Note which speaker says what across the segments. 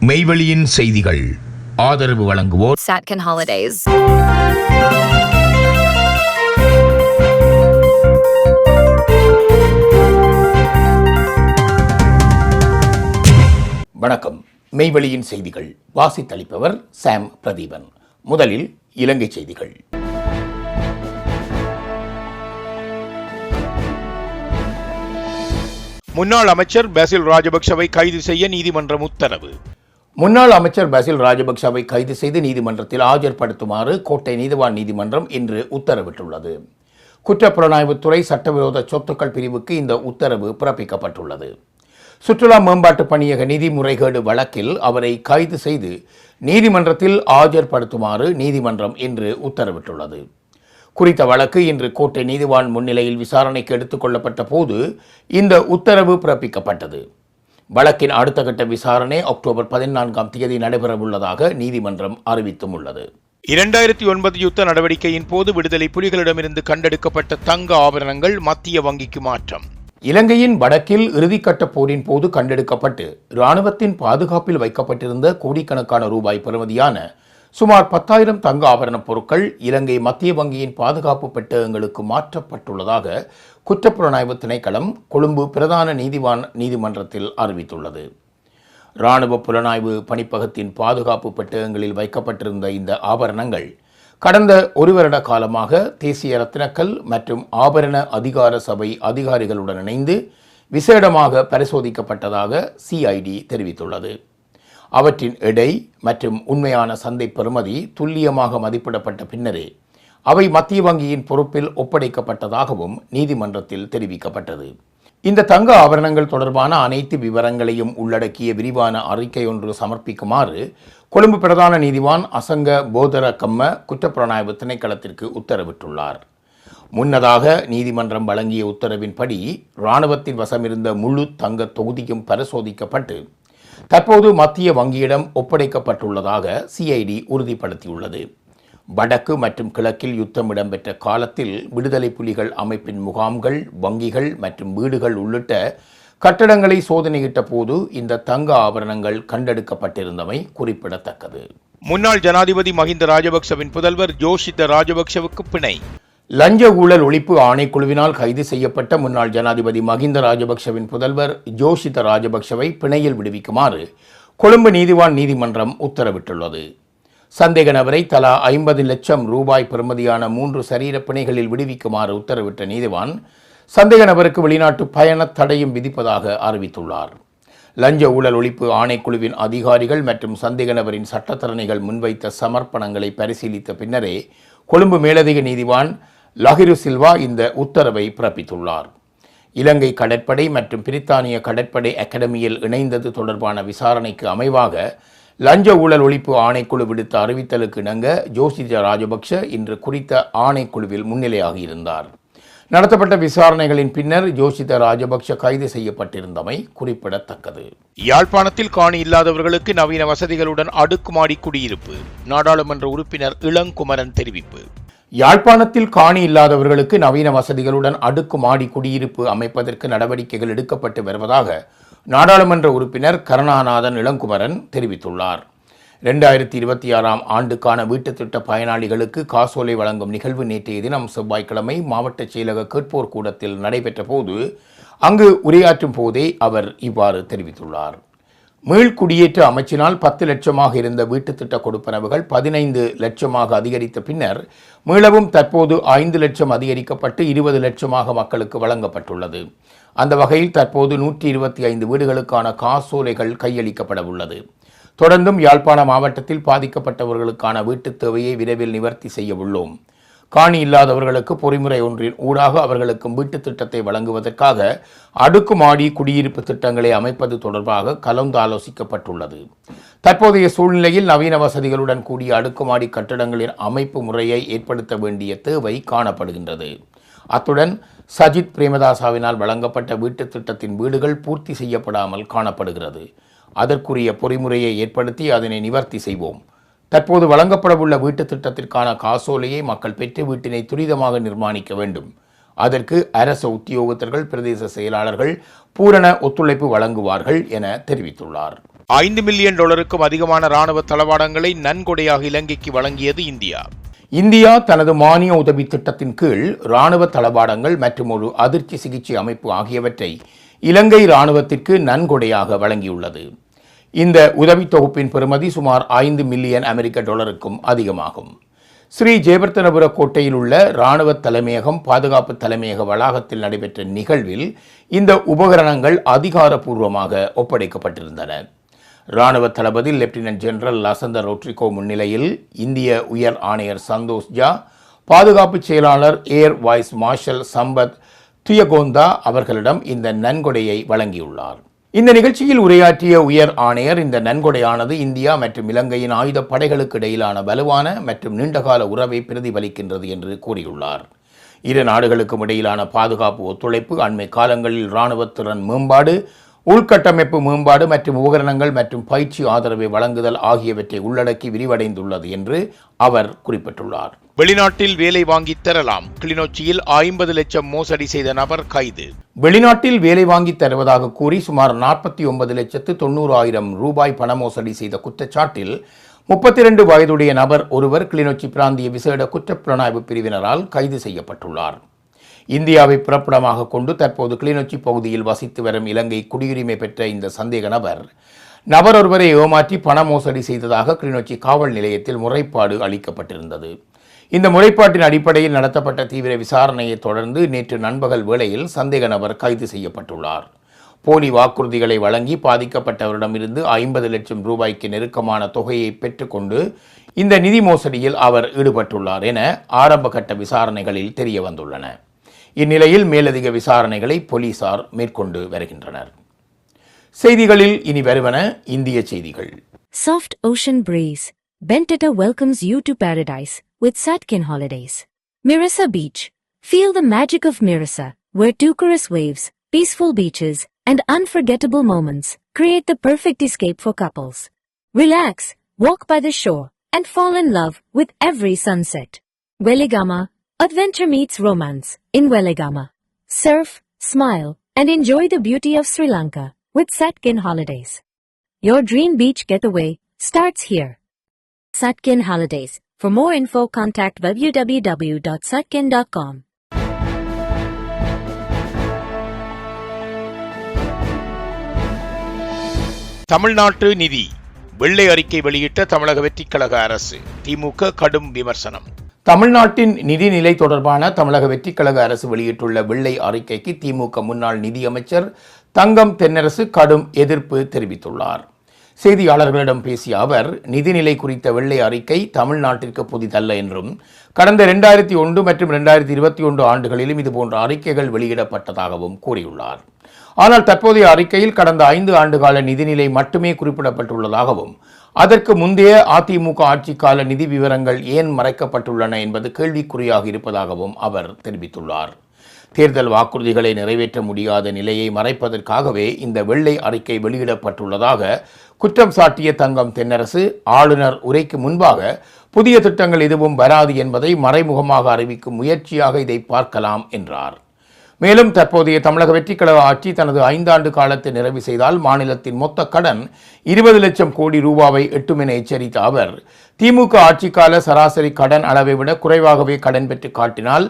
Speaker 1: மெய்வெளியின் செய்திகள் ஆதரவு வழங்குவோர்
Speaker 2: Satcon Holidays.
Speaker 3: வணக்கம். மெய்வெளியின் செய்திகள் வாசித்தளிப்பவர் சாம் பிரதீபன். முதலில் இலங்கை செய்திகள்.
Speaker 4: முன்னாள் அமைச்சர் பாசில் ராஜபக்சவை கைது செய்ய நீதிமன்றம் உத்தரவு.
Speaker 3: முன்னாள் அமைச்சர் பாசில் ராஜபக்சவை கைது செய்து நீதிமன்றத்தில் ஆஜர்படுத்துமாறு கோட்டை நீதிவான் நீதிமன்றம் இன்று உத்தரவிட்டுள்ளது. குற்றப்புலனாய்வுத்துறை சட்டவிரோத சொத்துக்கள் பிரிவுக்கு இந்த உத்தரவு பிறப்பிக்கப்பட்டுள்ளது. சுற்றுலா மேம்பாட்டு பணியக நிதி முறைகேடு வழக்கில் அவரை கைது செய்து நீதிமன்றத்தில் ஆஜர்படுத்துமாறு நீதிமன்றம் இன்று உத்தரவிட்டுள்ளது. குறித்த வழக்கு இன்று கோட்டை நீதிவான் முன்னிலையில் விசாரணைக்கு எடுத்துக் கொள்ளப்பட்ட போது இந்த உத்தரவு பிறப்பிக்கப்பட்டது. வழக்கின் அடுத்த கட்ட விசாரணை அக்டோபர் 14 நடைபெறவுள்ளதாக நீதிமன்றம் அறிவித்தும் உள்ளது.
Speaker 4: 2009 யுத்த நடவடிக்கையின் போது விடுதலை புலிகளிடமிருந்து கண்டெடுக்கப்பட்ட தங்க ஆபரணங்கள் மத்திய வங்கிக்கு மாற்றம்.
Speaker 3: இலங்கையின் வடக்கில் இறுதிக்கட்ட போரின் போது கண்டெடுக்கப்பட்டு இராணுவத்தின் பாதுகாப்பில் வைக்கப்பட்டிருந்த கோடிக்கணக்கான ரூபாய் பெறுமதியான சுமார் 10,000 தங்க ஆபரணப் பொருட்கள் இலங்கை மத்திய வங்கியின் பாதுகாப்பு பெட்டகங்களுக்கு மாற்றப்பட்டுள்ளதாக குற்றப்புலனாய்வு திணைக்களம் கொழும்பு பிரதான நீதிவான் நீதிமன்றத்தில் அறிவித்துள்ளது. இராணுவ புலனாய்வு பணிப்பகத்தின் பாதுகாப்பு பெட்டகங்களில் வைக்கப்பட்டிருந்த இந்த ஆபரணங்கள் கடந்த ஒரு வருட காலமாக தேசிய ரத்தினக்கல் மற்றும் ஆபரண அதிகார சபை அதிகாரிகளுடன் இணைந்து விசேடமாக பரிசோதிக்கப்பட்டதாக சிஐடி தெரிவித்துள்ளது. அவற்றின் எடை மற்றும் உண்மையான சந்தை பெறுமதி துல்லியமாக மதிப்பிடப்பட்ட பின்னரே அவை மத்திய வங்கியின் பொறுப்பில் ஒப்படைக்கப்பட்டதாகவும் நீதிமன்றத்தில் தெரிவிக்கப்பட்டது. இந்த தங்க ஆபரணங்கள் தொடர்பான அனைத்து விவரங்களையும் உள்ளடக்கிய விரிவான அறிக்கை ஒன்று சமர்ப்பிக்குமாறு கொழும்பு பிரதான நீதிவான் அசங்க போதரகம்ம குற்றப்புலனாய்வு திணைக்களத்திற்கு உத்தரவிட்டுள்ளார். முன்னதாக நீதிமன்றம் வழங்கிய உத்தரவின்படி இராணுவத்தின் வசமிருந்த முழு தங்க தொகுதியும் பரிசோதிக்கப்பட்டு தற்போது மத்திய வங்கியிடம் ஒப்படைக்கப்பட்டுள்ளதாக சிஐடி உறுதிப்படுத்தியுள்ளது. வடக்கு மற்றும் கிழக்கில் யுத்தம் இடம்பெற்ற காலத்தில் விடுதலை புலிகள் அமைப்பின் முகாம்கள், வங்கிகள் மற்றும் வீடுகள் உள்ளிட்ட கட்டடங்களை சோதனையிட்ட போது இந்த தங்க ஆபரணங்கள் கண்டெடுக்கப்பட்டிருந்தமை குறிப்பிடத்தக்கது.
Speaker 4: முன்னாள் ஜனாதிபதி மஹிந்த ராஜபக்சவின் புதல்வர் ஜோஷித ராஜபக்சவுக்கு பிணை.
Speaker 3: லஞ்ச ஊழல் ஒழிப்பு ஆணைக்குழுவினால் கைது செய்யப்பட்ட முன்னாள் ஜனாதிபதி மஹிந்த ராஜபக்சவின் புதல்வர் ஜோஷித ராஜபக்சவை பிணையில் விடுவிக்குமாறு கொழும்பு நீதிவான் நீதிமன்றம் உத்தரவிட்டுள்ளது. சந்தேக நபரை தலா 50 லட்சம் ரூபாய் பெறுமதியான 3 சரீர பிணைகளில் விடுவிக்குமாறு உத்தரவிட்ட நீதிவான் சந்தேக நபருக்கு வெளிநாட்டு பயண தடையும் விதிப்பதாக அறிவித்துள்ளார். லஞ்ச ஊழல் ஒழிப்பு ஆணைக்குழுவின் அதிகாரிகள் மற்றும் சந்தேக நபரின் சட்டத்தரணிகள் முன்வைத்த சமர்ப்பணங்களை பரிசீலித்த பின்னரே கொழும்பு மேலதிக நீதிவான் லஹிரு சில்வா இந்த உத்தரவை பிறப்பித்துள்ளார். இலங்கை கடற்படை மற்றும் பிரித்தானிய கடற்படை அகாடமியில் இணைந்தது தொடர்பான விசாரணைக்கு அமைவாக லஞ்ச ஊழல் ஒழிப்பு ஆணைக்குழு விடுத்த அறிவித்தலுக்கு இணங்க ஜோஷித ராஜபக்ஷ இன்று குறித்த ஆணைக்குழுவில் முன்னிலையாகியிருந்தார். நடத்தப்பட்ட விசாரணைகளின் பின்னர் ஜோஷித ராஜபக்ஷ கைது செய்யப்பட்டிருந்தமை குறிப்பிடத்தக்கது.
Speaker 4: யாழ்ப்பாணத்தில் காணி இல்லாதவர்களுக்கு நவீன வசதிகளுடன் அடுக்குமாடி குடியிருப்பு. நாடாளுமன்ற உறுப்பினர் இளங்குமரன் தெரிவிப்பு.
Speaker 3: யாழ்ப்பாணத்தில் காணி இல்லாதவர்களுக்கு நவீன வசதிகளுடன் அடுக்குமாடி குடியிருப்பு அமைப்பதற்கு நடவடிக்கைகள் எடுக்கப்பட்டு வருவதாக நாடாளுமன்ற உறுப்பினர் கருணாநாதன் இளங்குமரன் தெரிவித்துள்ளார். 2026 ஆண்டுக்கான வீட்டுத் திட்ட பயனாளிகளுக்கு காசோலை வழங்கும் நிகழ்வு நேற்றைய தினம் செவ்வாய்க்கிழமை மாவட்ட செயலக கேட்போர் கூடத்தில் நடைபெற்ற போது அங்கு உரையாற்றும் போதே அவர் இவ்வாறு தெரிவித்துள்ளார். மீள்குடியேற்ற அமைச்சினால் 10 லட்சமாக இருந்த வீட்டுத் திட்ட கொடுப்பனவுகள் 15 லட்சமாக அதிகரித்த பின்னர் மீளவும் தற்போது 5 லட்சம் அதிகரிக்கப்பட்டு 20 லட்சமாக மக்களுக்கு வழங்கப்பட்டுள்ளது. அந்த வகையில் தற்போது 125 வீடுகளுக்கான காசோலைகள் கையளிக்கப்பட உள்ளது. தொடர்ந்தும் யாழ்ப்பாண மாவட்டத்தில் பாதிக்கப்பட்டவர்களுக்கான வீட்டுத் தேவையை விரைவில் நிவர்த்தி செய்ய உள்ளோம். காணி இல்லாதவர்களுக்கு பொறிமுறை ஒன்றின் ஊடாக அவர்களுக்கும் வீட்டுத் திட்டத்தை வழங்குவதற்காக அடுக்குமாடி குடியிருப்பு திட்டங்களை அமைப்பது தொடர்பாக கலந்தாலோசிக்கப்பட்டுள்ளது. தற்போதைய சூழ்நிலையில் நவீன வசதிகளுடன் கூடிய அடுக்குமாடி கட்டடங்களின் அமைப்பு முறையை ஏற்படுத்த வேண்டிய தேவை காணப்படுகின்றது. அத்துடன் சஜித் பிரேமதாசாவினால் வழங்கப்பட்ட வீட்டுத் திட்டத்தின் வீடுகள் பூர்த்தி செய்யப்படாமல் காணப்படுகிறது. அதற்குரிய பொறிமுறையை ஏற்படுத்தி அதனை நிவர்த்தி செய்வோம். தற்போது வழங்கப்படவுள்ள வீட்டுத் திட்டத்திற்கான காசோலையை மக்கள் பெற்று வீட்டினை துரிதமாக நிர்மாணிக்க வேண்டும். அதற்கு அரச உத்தியோகத்தர்கள், பிரதேச செயலாளர்கள் பூரண ஒத்துழைப்பு வழங்குவார்கள் என தெரிவித்துள்ளார்.
Speaker 4: $5 மில்லியன் அதிகமான ராணுவ தளவாடங்களை நன்கொடையாக இலங்கைக்கு வழங்கியது இந்தியா.
Speaker 3: இந்தியா தனது மானிய உதவி திட்டத்தின் கீழ் இராணுவ தளவாடங்கள் மற்றும் ஒரு அதிர்ச்சி சிகிச்சை அமைப்பு ஆகியவற்றை இலங்கை இராணுவத்திற்கு நன்கொடையாக வழங்கியுள்ளது. இந்த உதவி தொகுப்பின் பெறுமதி சுமார் $5 மில்லியன் அமெரிக்க அதிகமாகும். ஸ்ரீ ஜெயவர்த்தனபுர கோட்டையில் உள்ள இராணுவ தலைமையகம் பாதுகாப்பு தலைமையக வளாகத்தில் நடைபெற்ற நிகழ்வில் இந்த உபகரணங்கள் அதிகாரப்பூர்வமாக ஒப்படைக்கப்பட்டிருந்தன. இராணுவ தளபதி லெப்டினன்ட் ஜெனரல் லசந்த ரோட்ரிகோ முன்னிலையில் இந்திய உயர் ஆணையர் சந்தோஷ் ஜா, பாதுகாப்பு செயலாளர் ஏர் வைஸ் மார்ஷல் சம்பத் துயகோந்தா அவர்களிடம் இந்த நன்கொடையை வழங்கியுள்ளார். இந்த நிகழ்ச்சியில் உரையாற்றிய உயர் ஆணையர் இந்த நன்கொடையானது இந்தியா மற்றும் இலங்கையின் ஆயுத படைகளுக்கு இடையிலான வலுவான மற்றும் நீண்டகால உறவை பிரதிபலிக்கின்றது என்று கூறியுள்ளார். இரு நாடுகளுக்கும் இடையிலான பாதுகாப்பு ஒத்துழைப்பு அண்மை காலங்களில் இராணுவ திறன் மேம்பாடு, உள்கட்டமைப்பு மேம்பாடு மற்றும் உபகரணங்கள் மற்றும் பயிற்சி ஆதரவை வழங்குதல் ஆகியவற்றை உள்ளடக்கி விரிவடைந்துள்ளது என்று அவர் குறிப்பிட்டுள்ளார்.
Speaker 4: வெளிநாட்டில் வேலை வாங்கித் தரலாம், கிளிநொச்சியில் 50 லட்சம் மோசடி செய்த நபர் கைது.
Speaker 3: வெளிநாட்டில் வேலை வாங்கித் தருவதாக கூறி சுமார் 49,90,000 ரூபாய் பண மோசடி செய்த குற்றச்சாட்டில் 32 வயதுடைய நபர் ஒருவர் கிளிநொச்சி பிராந்திய விசேட குற்றப்புலனாய்வு பிரிவினரால் கைது செய்யப்பட்டுள்ளார். இந்தியாவை பிறப்பிடமாக கொண்டு தற்போது கிளிநொச்சி பகுதியில் வசித்து வரும் இலங்கை குடியுரிமை பெற்ற இந்த சந்தேக நபர் ஒருவரை ஏமாற்றி பண மோசடி செய்ததாக கிளிநொச்சி காவல் நிலையத்தில் முறைப்பாடு அளிக்கப்பட்டிருந்தது. இந்த முறைப்பாட்டின் அடிப்படையில் நடத்தப்பட்ட தீவிர விசாரணையை தொடர்ந்து நேற்று நண்பகல் வேளையில் சந்தேக நபர் கைது செய்யப்பட்டுள்ளார். போலி வாக்குறுதிகளை வழங்கி பாதிக்கப்பட்டவரிடமிருந்து 50 லட்சம் ரூபாய்க்கு நெருக்கமான தொகையை பெற்றுக்கொண்டு இந்த நிதி மோசடியில் அவர் ஈடுபட்டுள்ளார் என ஆரம்பகட்ட விசாரணைகளில் தெரிய வந்துள்ளன. இந்நிலையில் மேலதிக விசாரணைகளை போலீசார் மேற்கொண்டு வருகின்றனர். செய்திகளில் இனி வருவன இந்திய செய்திகள்.
Speaker 2: Soft ocean breeze. Bentata welcomes you to paradise with Satkin Holidays. Mirasa Beach. Feel the magic of Mirasa, where turquoise waves, peaceful beaches, and unforgettable moments create the perfect escape for couples. Relax, walk by the shore, and fall in love with every sunset. Weligama. Adventure meets romance in Weligama. Surf, smile, and enjoy the beauty of Sri Lanka with Satkin Holidays. Your dream beach getaway starts here. Satkin Holidays. For more info, contact www.satkin.com.
Speaker 4: தமிழ்நாட்டு நிதி வெள்ளை அறிக்கை வெளியிட்ட தமிழக வெற்றிக் கழக அரசு, திமுக கடும் விமர்சனம்.
Speaker 3: தமிழ்நாட்டின் நிதிநிலை தொடர்பான தமிழக வெற்றிக் கழக அரசு வெளியிட்டுள்ள வெள்ளை அறிக்கைக்கு திமுக முன்னாள் நிதியமைச்சர் தங்கம் தென்னரசு கடும் எதிர்ப்பு தெரிவித்துள்ளார். செய்தியாளர்களிடம் பேசிய அவர், நிதிநிலை குறித்த வெள்ளை அறிக்கை தமிழ்நாட்டிற்கு புதிதல்ல என்றும் கடந்த 2001 மற்றும் 2021 ஆண்டுகளிலும் இதுபோன்ற அறிக்கைகள் வெளியிடப்பட்டதாகவும் கூறியுள்ளார். ஆனால் தற்போதைய அறிக்கையில் கடந்த 5 ஆண்டுகால நிதிநிலை மட்டுமே குறிப்பிடப்பட்டுள்ளதாகவும் அதற்கு முந்தைய அதிமுக ஆட்சிக்கால நிதி விவரங்கள் ஏன் மறைக்கப்பட்டுள்ளன என்பது கேள்விக்குறியாக இருப்பதாகவும் அவர் தெரிவித்துள்ளார். தேர்தல் வாக்குறுதிகளை நிறைவேற்ற முடியாத நிலையை மறைப்பதற்காகவே இந்த வெள்ளை அறிக்கை வெளியிடப்பட்டுள்ளதாக குற்றம் சாட்டிய தங்கம் தென்னரசு, ஆளுநர் உரைக்கு முன்பாக புதிய திட்டங்கள் எதுவும் வராது என்பதை மறைமுகமாக அறிவிக்கும் முயற்சியாக இதை பார்க்கலாம் என்றார். மேலும் தற்போதைய தமிழக வெற்றிக் கழக ஆட்சி தனது 5 ஆண்டு காலத்தை நிறைவு செய்தால் மாநிலத்தின் மொத்த கடன் 20 லட்சம் கோடி ரூபாவை எட்டும் என எச்சரித்த அவர், திமுக ஆட்சிக்கால சராசரி கடன் அளவை விட குறைவாகவே கடன் பெற்று காட்டினால்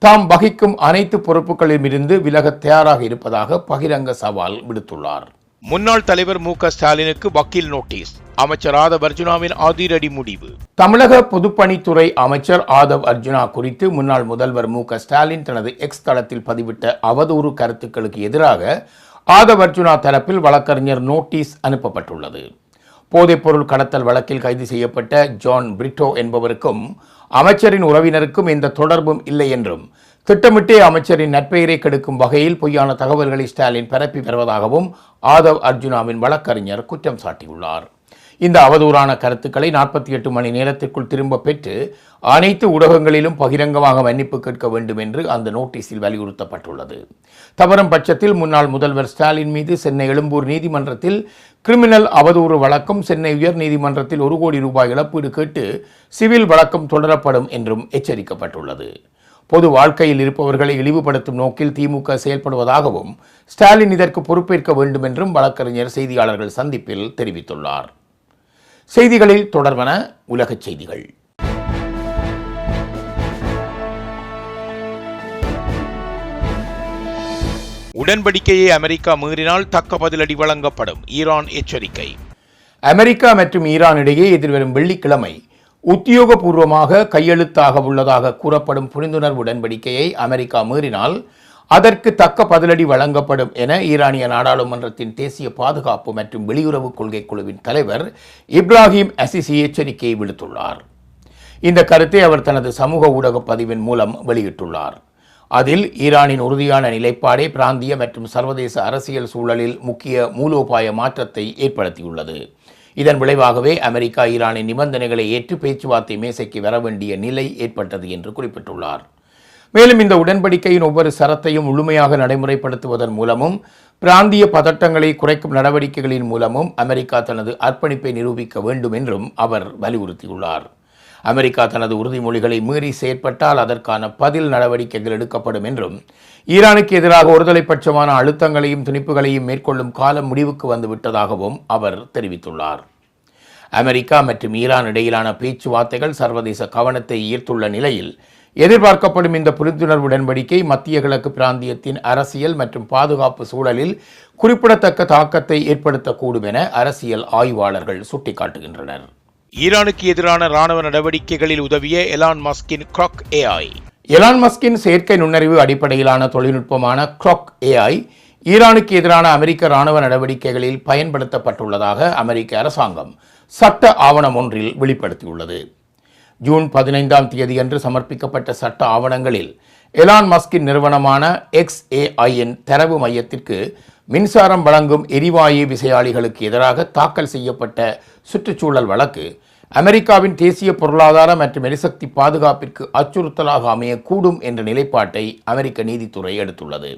Speaker 3: தாம் வகிக்கும் அனைத்து பொறுப்புகளிலிருந்து விலக தயாராக இருப்பதாக பகிரங்க சவால் விடுத்துள்ளார்.
Speaker 4: முன்னாள் தலைவர் மு.க. ஸ்டாலினுக்கு வக்கீல் நோட்டீஸ், அமைச்சர் ஆதவ் அர்ஜுனாவின் அதிரடி முடிவு.
Speaker 3: தமிழக பொதுப்பணித்துறை அமைச்சர் ஆதவ் அர்ஜுனா குறித்து முன்னாள் முதல்வர் மு.க. ஸ்டாலின் தனது எக்ஸ் தளத்தில் பதிவிட்ட அவதூறு கருத்துக்களுக்கு எதிராக ஆதவ் அர்ஜுனா தரப்பில் வழக்கறிஞர் நோட்டீஸ் அனுப்பப்பட்டுள்ளது. போதைப்பொருள் கடத்தல் வழக்கில் கைது செய்யப்பட்ட ஜான் பிரிட்டோ என்பவருக்கும் அமைச்சரின் உறவினருக்கும் எந்த தொடர்பும் இல்லை என்றும் திட்டமிட்டே அமைச்சரின் நற்பெயரை கெடுக்கும் வகையில் பொய்யான தகவல்களை ஸ்டாலின் பரப்பி வருவதாகவும் ஆதவ் அர்ஜுனாவின் வழக்கறிஞர் குற்றம் சாட்டியுள்ளார். இந்த அவதூறான கருத்துக்களை 48 மணி நேரத்திற்குள் திரும்ப பெற்று அனைத்து ஊடகங்களிலும் பகிரங்கமாக மன்னிப்பு கேட்க வேண்டும் என்று அந்த நோட்டீஸில் வலியுறுத்தப்பட்டுள்ளது. தவறும் பட்சத்தில் முன்னாள் முதல்வர் ஸ்டாலின் மீது சென்னை எழும்பூர் நீதிமன்றத்தில் கிரிமினல் அவதூறு வழக்கம், சென்னை உயர் நீதிமன்றத்தில் 1 கோடி ரூபாய் இழப்பீடு கேட்டு சிவில் வழக்கம் தொடரப்படும் என்றும் எச்சரிக்கப்பட்டுள்ளது. பொது வாழ்க்கையில் இருப்பவர்களை இழிவுபடுத்தும் நோக்கில் திமுக செயல்படுவதாகவும் ஸ்டாலின் இதற்கு பொறுப்பேற்க வேண்டும் என்றும் வழக்கறிஞர் செய்தியாளர்கள் சந்திப்பில் தெரிவித்துள்ளார். செய்திகளில் தொடர்வன உலகச் செய்திகள்.
Speaker 4: உடன்படிக்கையை அமெரிக்கா மீறினால் தக்க பதிலடி வழங்கப்படும், ஈரான் எச்சரிக்கை.
Speaker 3: அமெரிக்கா மற்றும் ஈரான் இடையே எதிர்வரும் வெள்ளிக்கிழமை உத்தியோகபூர்வமாக கையெழுத்தாக உள்ளதாக கூறப்படும் புரிந்துணர்வு உடன்படிக்கையை அமெரிக்கா மீறினால் அதற்கு தக்க பதிலடி வழங்கப்படும் என ஈரானிய நாடாளுமன்றத்தின் தேசிய பாதுகாப்பு மற்றும் வெளியுறவு கொள்கை குழுவின் தலைவர் இப்ராஹிம் அசிசி எச்சரிக்கையை விடுத்துள்ளார். இந்த கருத்தை அவர் தனது சமூக ஊடக பதிவின் மூலம் வெளியிட்டுள்ளார். அதில் ஈரானின் உறுதியான நிலைப்பாடே பிராந்திய மற்றும் சர்வதேச அரசியல் சூழலில் முக்கிய மூலோபாய மாற்றத்தை ஏற்படுத்தியுள்ளது. இதன் விளைவாகவே அமெரிக்கா ஈரானின் நிபந்தனைகளை ஏற்று பேச்சுவார்த்தை மேசைக்கு வர வேண்டிய நிலை ஏற்பட்டது என்று குறிப்பிட்டுள்ளார். மேலும் இந்த உடன்படிக்கையின் ஒவ்வொரு சரத்தையும் முழுமையாக நடைமுறைப்படுத்துவதன் மூலமும் பிராந்திய பதட்டங்களை குறைக்கும் நடவடிக்கைகளின் மூலமும் அமெரிக்கா தனது அர்ப்பணிப்பை நிரூபிக்க வேண்டும் என்றும் அவர் வலியுறுத்தியுள்ளார். அமெரிக்கா தனது உறுதிமொழிகளை மீறி செயற்பட்டால் அதற்கான பதில் நடவடிக்கைகள் எடுக்கப்படும் என்றும் ஈரானுக்கு எதிராக ஒருதலைப்பட்சமான அழுத்தங்களையும் திணிப்புகளையும் மேற்கொள்ளும் காலம் முடிவுக்கு வந்துவிட்டதாகவும் அவர் தெரிவித்துள்ளார். அமெரிக்கா மற்றும் ஈரான் இடையிலான பேச்சுவார்த்தைகள் சர்வதேச கவனத்தை ஈர்த்துள்ள நிலையில் எதிர்பார்க்கப்படும் இந்த புரிந்துணர்வு உடன்படிக்கை மத்திய கிழக்கு பிராந்தியத்தின் அரசியல் மற்றும் பாதுகாப்பு சூழலில் குறிப்பிடத்தக்க தாக்கத்தை ஏற்படுத்தக்கூடும் என அரசியல் ஆய்வாளர்கள் சுட்டிக்காட்டுகின்றனர்.
Speaker 4: ஈரானுக்கு எதிரான ராணுவ நடவடிக்கைகளில் உதவிய எலான் மஸ்கின் க்ராக் ஏஐ.
Speaker 3: எலான் மஸ்கின் செயற்கை நுண்ணறிவு அடிப்படையிலான தொழில்நுட்பமான க்ராக் ஏஐ ஈரானுக்கு எதிரான அமெரிக்க ராணுவ நடவடிக்கைகளில் பயன்படுத்தப்பட்டுள்ளதாக அமெரிக்க அரசாங்கம் சட்ட ஆவணம் ஒன்றில் வெளிப்படுத்தியுள்ளது. ஜூன் 15ஆம் தேதியன்று சமர்ப்பிக்கப்பட்ட சட்ட ஆவணங்களில் எலான் மஸ்கின் நிறுவனமான XAIயின் தரவு மையத்திற்கு மின்சாரம் வழங்கும் எரிவாயு விசையாழிகளுக்கு எதிராக தாக்கல் செய்யப்பட்ட சுற்றுச்சூழல் வழக்கு அமெரிக்காவின் தேசிய பொருளாதார மற்றும் எரிசக்தி பாதுகாப்பிற்கு அச்சுறுத்தலாக அமையக்கூடும் என்ற நிலைப்பாட்டை அமெரிக்க நீதித்துறை எடுத்துள்ளது.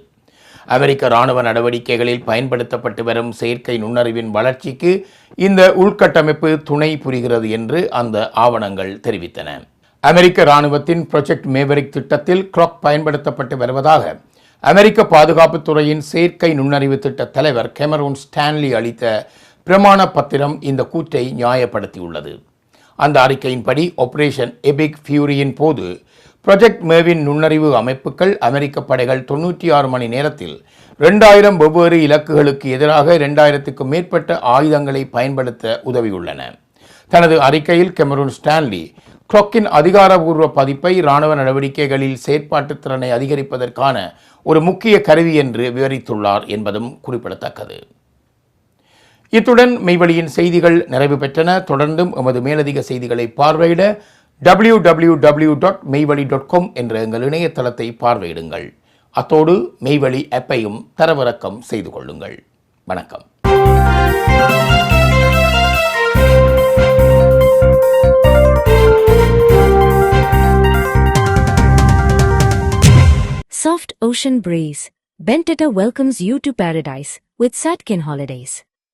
Speaker 3: அமெரிக்க ராணுவ நடவடிக்கைகளில் பயன்படுத்தப்பட்டு வரும் செயற்கை நுண்ணறிவின் வளர்ச்சிக்கு இந்த உள்கட்டமைப்பு துணை புரிகிறது என்று அந்த ஆவணங்கள் தெரிவித்தன. அமெரிக்க ராணுவத்தின் ப்ராஜெக்ட் மேவரிக் திட்டத்தில் க்ராக் பயன்படுத்தப்பட்டு வருவதாக அமெரிக்க பாதுகாப்புத் துறையின் செயற்கை நுண்ணறிவு திட்ட தலைவர் கேமரூன் ஸ்டான்லி அளித்த பிரமாண பத்திரம் இந்த கூற்றை நியாயப்படுத்தியுள்ளது. அந்த அறிக்கையின்படி ஆபரேஷன் எபிக் ஃபியூரியின் போது ப்ராஜெக்ட் மேவின் நுண்ணறிவு அமைப்புகள் அமெரிக்க படைகள் 96 மணி நேரத்தில் 2000 வெவ்வேறு இலக்குகளுக்கு எதிராக 2000க்கும் மேற்பட்ட ஆயுதங்களை பயன்படுத்த உதவியுள்ளன. தனது அறிக்கையில் கேமரூன் ஸ்டான்லி க்ராக்கின் அதிகாரபூர்வ பதிப்பை இராணுவ நடவடிக்கைகளில் செயற்பாட்டு திறனை அதிகரிப்பதற்கான ஒரு முக்கிய கருவி என்று விவரித்துள்ளார் என்பதும் குறிப்பிடத்தக்கது. இத்துடன் மெய்வழியின் செய்திகள் நிறைவு பெற்றன. தொடர்ந்தும் எமது மேலதிக செய்திகளை பார்வையிட www.மெய்வழி.com என்ற எங்கள் இணையதளத்தை பார்வையிடுங்கள். அத்தோடு மெய்வழி ஆப்பையும் தரவிறக்கம் செய்து கொள்ளுங்கள். வணக்கம்.
Speaker 2: Soft ocean breeze. Bentetta welcomes you to paradise with Satkin Holidays.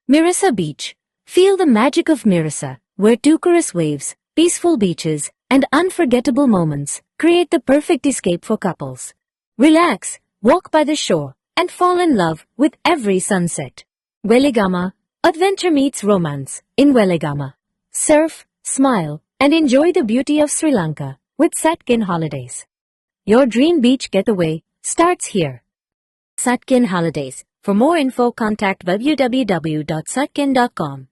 Speaker 2: Mirissa Beach. Feel the magic of Mirissa, where Tucaris waves, peaceful beaches, and unforgettable moments create the perfect escape for couples. Relax, walk by the shore, and fall in love with every sunset. Weligama. Adventure meets romance in Weligama. Surf, smile, and enjoy the beauty of Sri Lanka with Satkin Holidays. Your dream beach getaway starts here. Satkin Holidays. For more info, contact www.satkin.com.